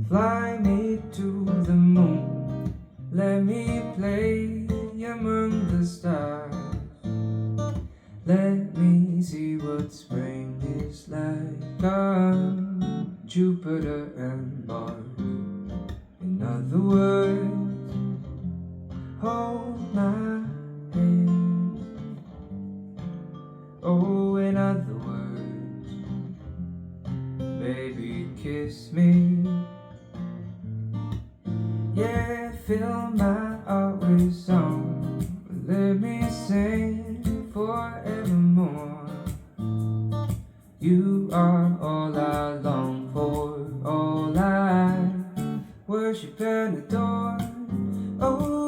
Fly me to the moon, let me play among the stars. Let me see what spring is like on Jupiter and Mars. In other words, hold my hand. Oh, in other words, baby, kiss me. Yeah, fill my heart with song. Let me sing forevermore. You are all I long for, all I worship and adore. Oh,